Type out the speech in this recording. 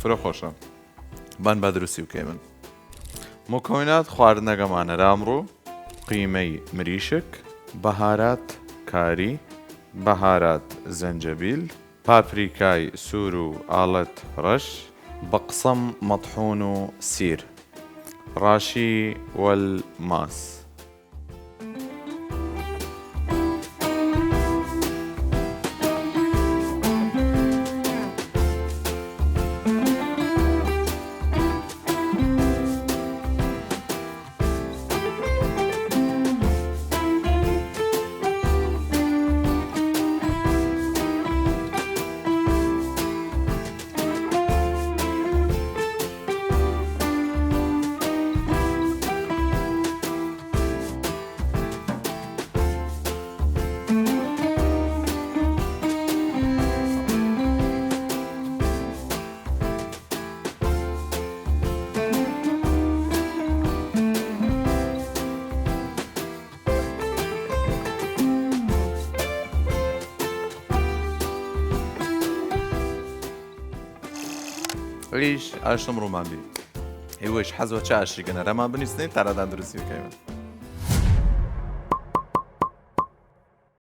فرۆ خۆشە بان با دروستی بکەی من مکونات خواردنەکەمانە ئەمڕۆ قیمەی مریشک بەهارات کاری بەهارات زەنجەبیل پاپریکای سوور و ئاڵەت ڕەش بەقسەم مەطحون و سیر راشی والماس عيش عشتم رومان بي ايوش حزوة شاشي كنا رمان بني سنين ترى دان درسي وكيما